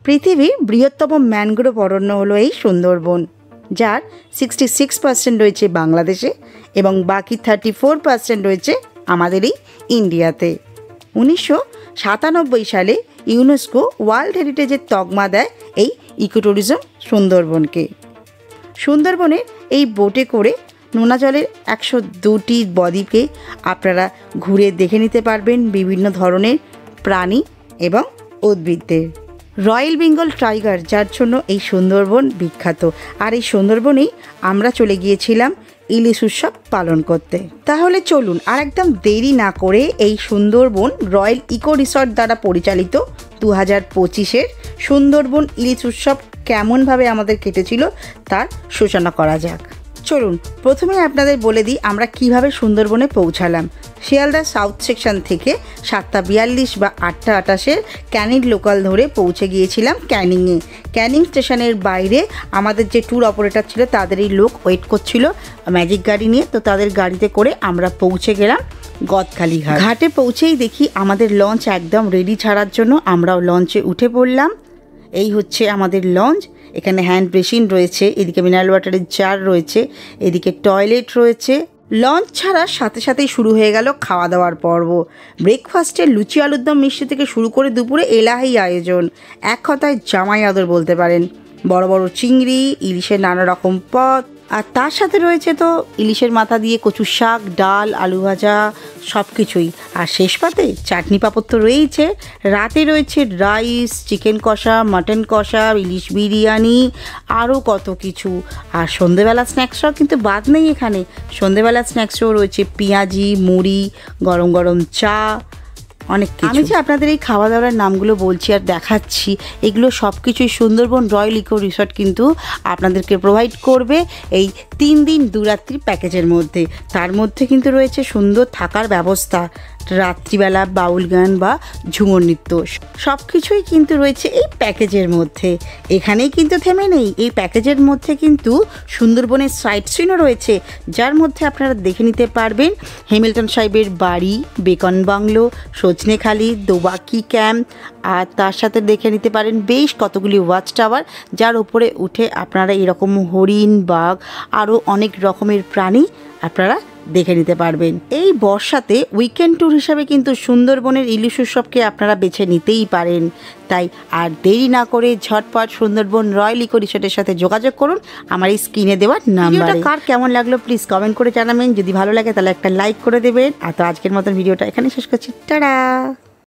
পৃথিবীর বৃহত্তম ম্যানগ্রোভ অরণ্য হলো এই সুন্দরবন, যার 66% রয়েছে বাংলাদেশে এবং বাকি 34% রয়েছে আমাদের এই ইন্ডিয়াতে। 1997 সালে ইউনেস্কো ওয়ার্ল্ড হেরিটেজের তকমা দেয় এই ইকোট্যুরিজম সুন্দরবনকে। সুন্দরবনের এই বোটে করে নোনা জলের 102টি বদ্বীপে আপনারা ঘুরে দেখে নিতে পারবেন বিভিন্ন ধরনের প্রাণী এবং উদ্ভিদদের। রয়্যাল বেঙ্গল টাইগার, যার জন্য এই সুন্দরবন বিখ্যাত, আর এই সুন্দরবনেই আমরা চলে গিয়েছিলাম ইলিশ উৎসব পালন করতে। তাহলে চলুন আর একদম দেরি না করে এই সুন্দরবন রয়্যাল ইকো রিসর্ট দ্বারা পরিচালিত 2025-এর সুন্দরবন ইলিশ উৎসব কেমনভাবে আমাদের কেটেছিল তার সূচনা করা যাক। চলুন প্রথমে আপনাদের বলে দিই আমরা কিভাবে সুন্দরবনে পৌঁছালাম। শিয়ালদা সাউথ সেকশন থেকে 7:42 বা 8:28 ক্যানিং লোকাল ধরে পৌঁছে গিয়েছিলাম ক্যানিংয়ে। ক্যানিং স্টেশনের বাইরে আমাদের যে ট্যুর অপারেটর ছিল তাদেরই লোক ওয়েট করছিল ম্যাজিক গাড়ি নিয়ে, তো তাদের গাড়িতে করে আমরা পৌঁছে গেলাম গদখালি ঘাট। ঘাটে পৌঁছেই দেখি আমাদের লঞ্চ একদম রেডি ছাড়ার জন্য, আমরাও লঞ্চে উঠে পড়লাম। এই হচ্ছে আমাদের লঞ্চ। এখানে হ্যান্ড বেসিন রয়েছে, এদিকে মিনারেল ওয়াটারের জার রয়েছে, এদিকে টয়লেট রয়েছে। লঞ্চ ছাড়ার সাথে সাথেই শুরু হয়ে গেল খাওয়া দাওয়ার পর্ব। ব্রেকফাস্টে লুচি আলুর দম মিষ্টি থেকে শুরু করে দুপুরে এলাহি আয়োজন, এক কথায় জামাই আদর বলতে পারেন। বড় বড় চিংড়ি, ইলিশের নানা রকম পদ, আর তার সাথে রয়েছে তো ইলিশের মাথা দিয়ে কচু শাক, ডাল, আলু ভাজা, সব কিছুই। আর শেষ পাতে চাটনি পাঁপড় তো রয়েইছে। রাতে রয়েছে রাইস, চিকেন কষা, মাটন কষা, ইলিশ বিরিয়ানি, আরও কত কিছু। আর সন্ধেবেলা স্ন্যাক্সটাও কিন্তু বাদ নেই এখানে। সন্ধেবেলা স্ন্যাক্সও রয়েছে পেঁয়াজি, মুড়ি, গরম গরম চা, অনেক কিছু। আমি যে আপনাদের এই খাওয়া দাওয়ার নামগুলো বলছি আর দেখাচ্ছি, এগুলো সব কিছুই সুন্দরবন রয়্যাল ইকো রিসর্ট কিন্তু আপনাদেরকে প্রোভাইড করবে এই 3 দিন 2 রাত্রি প্যাকেজের মধ্যে। তার মধ্যে কিন্তু রয়েছে সুন্দর থাকার ব্যবস্থা, রাত্রিবেলা বাউল গান বা ঝুমুর নৃত্য, সব কিছুই কিন্তু রয়েছে এই প্যাকেজের মধ্যে। এখানেই কিন্তু থেমে নেই, এই প্যাকেজের মধ্যে কিন্তু সুন্দরবনের সাইট সিনও রয়েছে, যার মধ্যে আপনারা দেখে নিতে পারবেন হ্যামিল্টন সাহেবের বাড়ি, বেকন বাংলো, সজনেখালি, দোবাকি ক্যাম্প, আর তার সাথে দেখে নিতে পারেন বেশ কতগুলি ওয়াচ টাওয়ার, যার উপরে উঠে আপনারা এরকম হরিণ, বাঘ, আরও অনেক রকমের প্রাণী আপনারা দেখে নিতে পারবেন। এই বর্ষাতে উইকেন্ড ট্যুর হিসাবে কিন্তু সুন্দরবনের ইলিশ উৎসবকে আপনারা বেছে নিতেই পারেন। তাই আর দেরি না করে ঝটপট সুন্দরবন রয়্যাল ইকো রিসর্টের সাথে যোগাযোগ করুন আমার এই স্ক্রিনে দেওয়া নাম্বারে। কার কেমন লাগলো প্লিজ কমেন্ট করে জানাবেন। যদি ভালো লাগে তাহলে একটা লাইক করে দেবেন। আর তো আজকের মতন ভিডিওটা এখানে শেষ করছি। টাটা।